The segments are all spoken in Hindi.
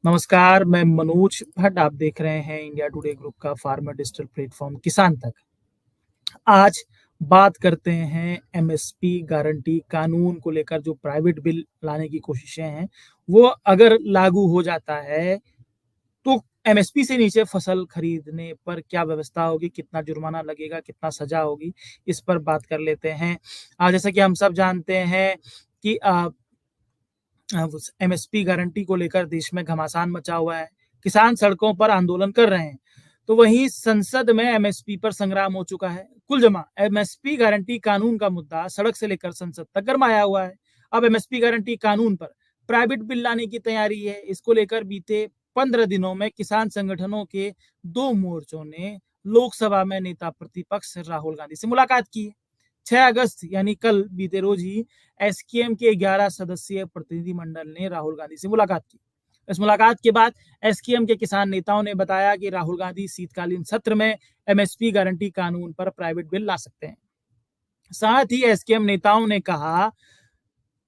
नमस्कार, मैं मनोज भट्ट। आप देख रहे हैं इंडिया टुडे ग्रुप का फार्मर डिजिटल प्लेटफॉर्म किसान तक। आज बात करते हैं एमएसपी गारंटी कानून को लेकर जो प्राइवेट बिल लाने की कोशिशें हैं, वो अगर लागू हो जाता है, तो एमएसपी से नीचे फसल खरीदने पर क्या व्यवस्था होगी, कितना जुर्माना लगेगा, कितना सज़ा होगी, इस पर बात कर लेते हैं। जैसा कि हम सब जानते हैं कि एमएसपी गारंटी को लेकर देश में घमासान मचा हुआ है। किसान सड़कों पर आंदोलन कर रहे हैं। तो वहीं संसद में एमएसपी पर संग्राम हो चुका है। कुल जमा एमएसपी गारंटी कानून का मुद्दा सड़क से लेकर संसद तक गरमाया हुआ है। अब एमएसपी गारंटी कानून पर प्राइवेट बिल लाने की तैयारी है। इसको लेकर बीते 15 दिनों में किसान संगठनों के 2 मोर्चों ने लोकसभा में नेता प्रतिपक्ष राहुल गांधी से मुलाकात की है। 6 अगस्त यानी कल बीते रोज ही एसकेएम के 11 सदस्यीय प्रतिनिधिमंडल ने राहुल गांधी से मुलाकात की। इस मुलाकात के बाद एसकेएम के किसान नेताओं ने बताया कि राहुल गांधी शीतकालीन सत्र में एमएसपी गारंटी कानून पर प्राइवेट बिल ला सकते हैं। साथ ही एसकेएम नेताओं ने कहा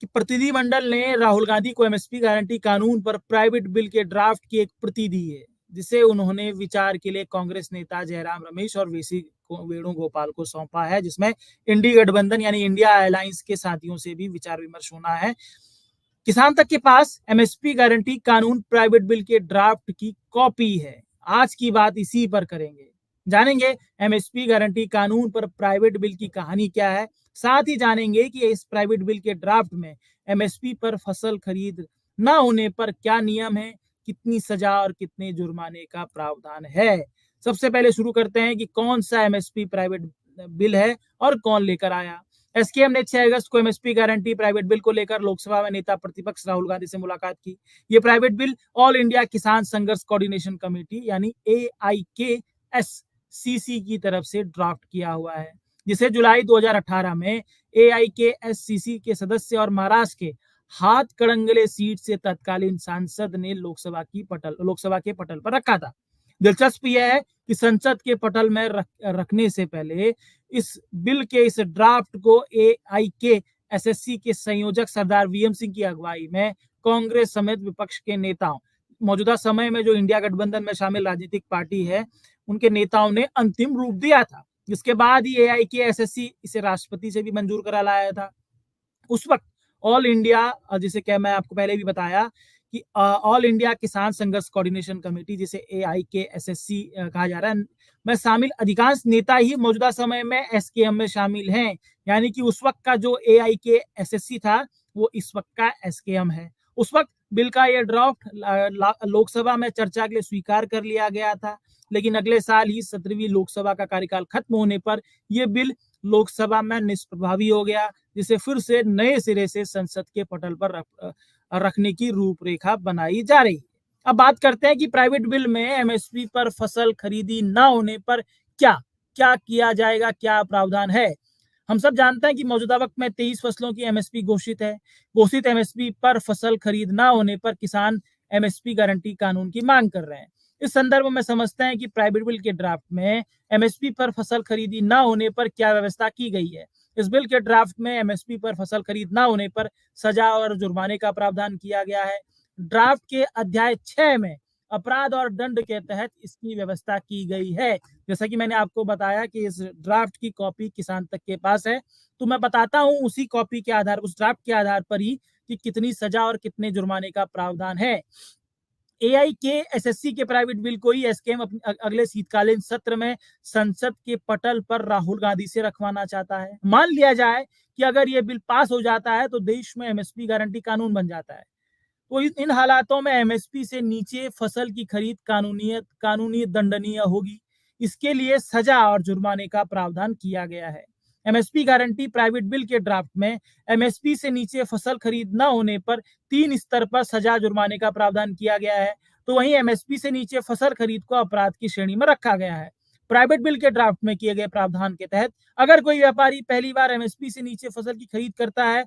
कि प्रतिनिधिमंडल ने राहुल गांधी को एमएसपी गारंटी कानून पर प्राइवेट बिल के ड्राफ्ट की एक प्रति दी है, जिसे उन्होंने विचार के लिए कांग्रेस नेता जयराम रमेश और वीसी वेणुगोपाल को सौंपा है, जिसमें इंडी गठबंधन यानी इंडिया अलायंस के साथियों से भी विचार विमर्श होना है। किसान तक के पास एमएसपी गारंटी कानून प्राइवेट बिल के ड्राफ्ट की कॉपी है। आज की बात इसी पर करेंगे। जानेंगे एमएसपी गारंटी कानून पर प्राइवेट बिल की कहानी क्या है। साथ ही जानेंगे कि इस प्राइवेट बिल के ड्राफ्ट में एमएसपी पर फसल खरीद न होने पर क्या नियम है, कितनी सजा और कितने जुर्माने का प्रावधान है। सबसे पहले शुरू करते हैं कि कौन सा एमएसपी प्राइवेट बिल है और कौन लेकर आया। एसकेएम ने 6 अगस्त को एमएसपी गारंटी प्राइवेट बिल को लेकर लोकसभा में नेता प्रतिपक्ष राहुल गांधी से मुलाकात की। ये प्राइवेट बिल ऑल इंडिया किसान संघर्ष कोऑर्डिनेशन कमेटी यानी एआईकेएससीसी की तरफ से ड्राफ्ट किया हुआ है, जिसे जुलाई 2018 में एआईकेएससीसी के सदस्य और महाराष्ट्र के हाथ कड़ंगले सीट से तत्कालीन सांसद ने लोकसभा के पटल पर रखा था। दिलचस्प यह है कि संसद के पटल में रखने से पहले इस बिल के इस ड्राफ्ट को एआईकेएसएससी के संयोजक सरदार वीएम सिंह की अगुवाई में कांग्रेस समेत विपक्ष के नेताओं, मौजूदा समय में जो इंडिया गठबंधन में शामिल राजनीतिक पार्टी है, उनके नेताओं ने अंतिम रूप दिया था। इसके बाद ही एआईकेएसएससी इसे राष्ट्रपति से भी मंजूर करा लाया था। उस वक्त ऑल इंडिया, जिसे क्या मैं आपको पहले भी बताया कि ऑल इंडिया किसान संघर्ष कोऑर्डिनेशन कमेटी, जिसे एआईकेएसएससी कहा जा रहा है, में शामिल अधिकांश नेता ही मौजूदा समय में एसकेएम में शामिल हैं। यानी कि उस वक्त का जो एआईकेएसएससी था, वो इस वक्त का एसकेएम है। उस वक्त बिल का यह ड्राफ्ट लोकसभा में चर्चा के लिए स्वीकार कर लिया गया था, लेकिन अगले साल ही 17वीं लोकसभा का कार्यकाल खत्म होने पर यह बिल लोकसभा में निष्प्रभावी हो गया, जिसे फिर से नए सिरे से संसद के पटल पर रखने की रूपरेखा बनाई जा रही है। अब बात करते हैं कि प्राइवेट बिल में एमएसपी पर फसल खरीदी ना होने पर क्या क्या किया जाएगा, क्या प्रावधान है। हम सब जानते हैं कि मौजूदा वक्त में 23 फसलों की एमएसपी घोषित है। घोषित एमएसपी पर फसल खरीद ना होने पर किसान एमएसपी गारंटी कानून की मांग कर रहे हैं। इस संदर्भ में समझते हैं कि प्राइवेट बिल के ड्राफ्ट में एमएसपी पर फसल खरीदी ना होने पर क्या व्यवस्था की गई है। इस बिल के ड्राफ्ट में एमएसपी पर फसल खरीद ना होने पर सजा और जुर्माने का प्रावधान किया गया है। ड्राफ्ट के अध्याय 6 में अपराध और दंड के तहत इसकी व्यवस्था की गई है। जैसा कि मैंने आपको बताया कि इस ड्राफ्ट की कॉपी किसान तक के पास है, तो मैं बताता हूं उसी कॉपी के आधार, उस ड्राफ्ट के आधार पर ही कि कितनी सजा और कितने जुर्माने का प्रावधान है। एआईकेएसएससी के प्राइवेट बिल को ही एसकेएम अगले शीतकालीन सत्र में संसद के पटल पर राहुल गांधी से रखवाना चाहता है। मान लिया जाए कि अगर यह बिल पास हो जाता है तो देश में एमएसपी गारंटी कानून बन जाता है। तो इन हालातों में एमएसपी से नीचे फसल की खरीद कानूनी दंडनीय होगी। इसके लिए सजा और जुर्माने का प्रावधान किया गया है। एमएसपी गारंटी प्राइवेट बिल के ड्राफ्ट में एमएसपी से नीचे फसल खरीद न होने पर 3 स्तर पर सजा जुर्माने का प्रावधान किया गया है। तो वहीं एमएसपी से नीचे फसल खरीद को अपराध की श्रेणी में रखा गया है। प्राइवेट बिल के ड्राफ्ट में किए गए प्रावधान के तहत अगर कोई व्यापारी पहली बार एमएसपी से नीचे फसल की खरीद करता है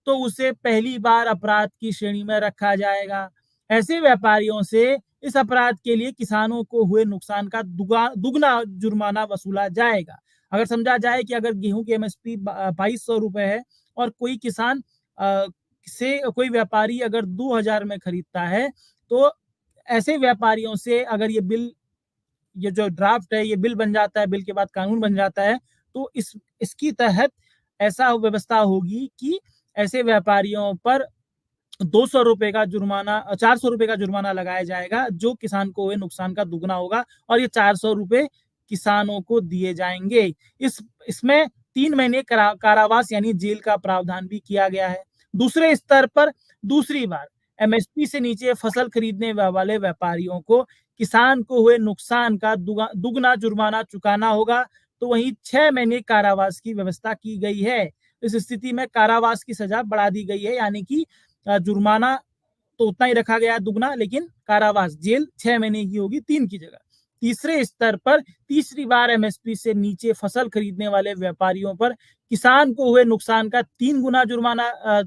तो उसे पहली बार अपराध की श्रेणी में रखा जाएगा। ऐसे व्यापारियों से इस अपराध के लिए किसानों को हुए नुकसान का दुगना जुर्माना वसूला जाएगा। अगर समझा जाए कि अगर गेहूं की एमएसपी 2200 रुपए है और कोई किसान से कोई व्यापारी अगर 2000 में खरीदता है, तो ऐसे व्यापारियों से अगर ये जो ड्राफ्ट है ये बिल बन जाता है, बिल के बाद कानून बन जाता है, तो इसकी तहत ऐसा व्यवस्था होगी कि ऐसे व्यापारियों पर 200 रुपए का जुर्माना 400 रुपए का जुर्माना लगाया जाएगा, जो किसान को हुए नुकसान का दुगना होगा और ये 400 रुपए किसानों को दिए जाएंगे। इसमें 3 महीने कारावास यानी जेल का प्रावधान भी किया गया है। दूसरे स्तर पर दूसरी बार एमएसपी से नीचे फसल खरीदने वाले व्यापारियों को किसान को हुए नुकसान का दुगना जुर्माना चुकाना होगा, तो वहीं 6 महीने कारावास की व्यवस्था की गई है। इस स्थिति में कारावास की सजा बढ़ा दी गई है, यानी कि जुर्माना तो उतना ही रखा गया है दुगना, लेकिन कारावास जेल 6 महीने की होगी 3 की जगह। तीसरे स्तर पर तीसरी बार एमएसपी से नीचे फसल खरीदने वाले व्यापारियों पर किसान को हुए नुकसान का 3 गुना जुर्माना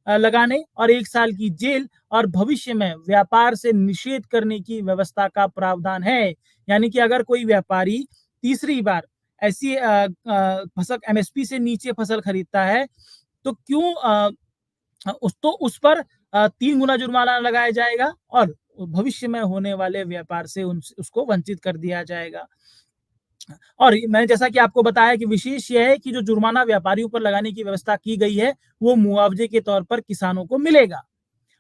लगाने और 1 साल की जेल और भविष्य में व्यापार से निषेध करने की व्यवस्था का प्रावधान है। यानी कि अगर कोई व्यापारी तीसरी बार ऐसी फसल एमएसपी से नीचे फसल खरीदता है, तो क्यों उस पर 3 गुना जुर्माना लगाया जाएगा और भविष्य में होने वाले व्यापार से उसको वंचित कर दिया जाएगा। और मैंने जैसा कि आपको बताया कि विशेष यह है कि जो जुर्माना व्यापारियों पर लगाने की व्यवस्था की गई है, वो मुआवजे के तौर पर किसानों को मिलेगा।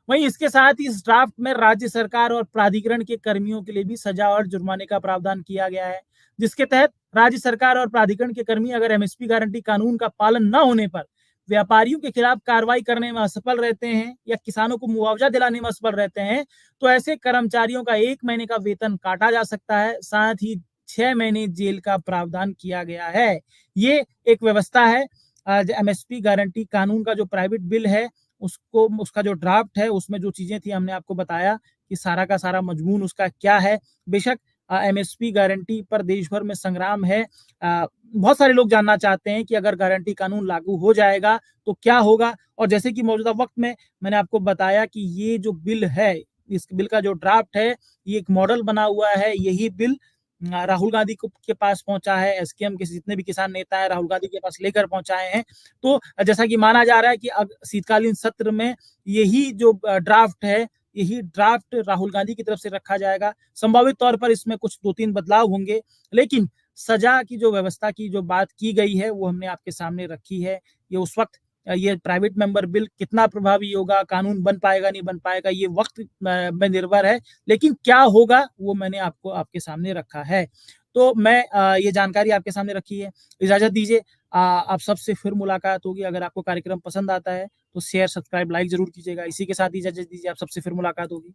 वहीं इसके साथ ही इस ड्राफ्ट में राज्य सरकार और प्राधिकरण के कर्मियों के लिए भी सजा और जुर्माने का प्रावधान किया गया है, जिसके तहत राज्य सरकार और प्राधिकरण के कर्मी अगर एमएसपी गारंटी कानून का पालन न होने पर व्यापारियों के खिलाफ कार्रवाई करने में असफल रहते हैं या किसानों को मुआवजा दिलाने में असफल रहते हैं, तो ऐसे कर्मचारियों का 1 महीने का वेतन काटा जा सकता है। साथ ही 6 महीने जेल का प्रावधान किया गया है। ये एक व्यवस्था है। एमएसपी गारंटी कानून का जो प्राइवेट बिल है, उसका जो ड्राफ्ट है, उसमें जो चीजें थी हमने आपको बताया कि सारा का सारा मजमून उसका क्या है। बेशक एमएसपी गारंटी पर देश भर में संग्राम है। बहुत सारे लोग जानना चाहते हैं कि अगर गारंटी कानून लागू हो जाएगा तो क्या होगा, और जैसे कि मौजूदा वक्त में मैंने आपको बताया कि ये जो बिल है, इस बिल का जो ड्राफ्ट है, ये एक मॉडल बना हुआ है। यही बिल राहुल गांधी के पास पहुंचा है, एसकेएम के जितने भी किसान नेता हैं राहुल गांधी के पास लेकर पहुंचाए हैं। तो जैसा कि माना जा रहा है कि शीतकालीन सत्र में यही जो ड्राफ्ट है, यही ड्राफ्ट राहुल गांधी की तरफ से रखा जाएगा। संभावित तौर पर इसमें कुछ 2-3 बदलाव होंगे, लेकिन सजा की जो व्यवस्था की जो बात की गई है वो हमने आपके सामने रखी है। ये उस वक्त ये प्राइवेट मेंबर बिल कितना प्रभावी होगा, कानून बन पाएगा नहीं बन पाएगा, ये वक्त में निर्भर है, लेकिन क्या होगा वो मैंने आपको आपके सामने रखा है। तो मैं ये जानकारी आपके सामने रखी है। इजाजत दीजिए, आप सबसे फिर मुलाकात होगी। अगर आपको कार्यक्रम पसंद आता है तो शेयर, सब्सक्राइब, लाइक जरूर कीजिएगा। इसी के साथ इजाजत दीजिए, आप सबसे फिर मुलाकात होगी।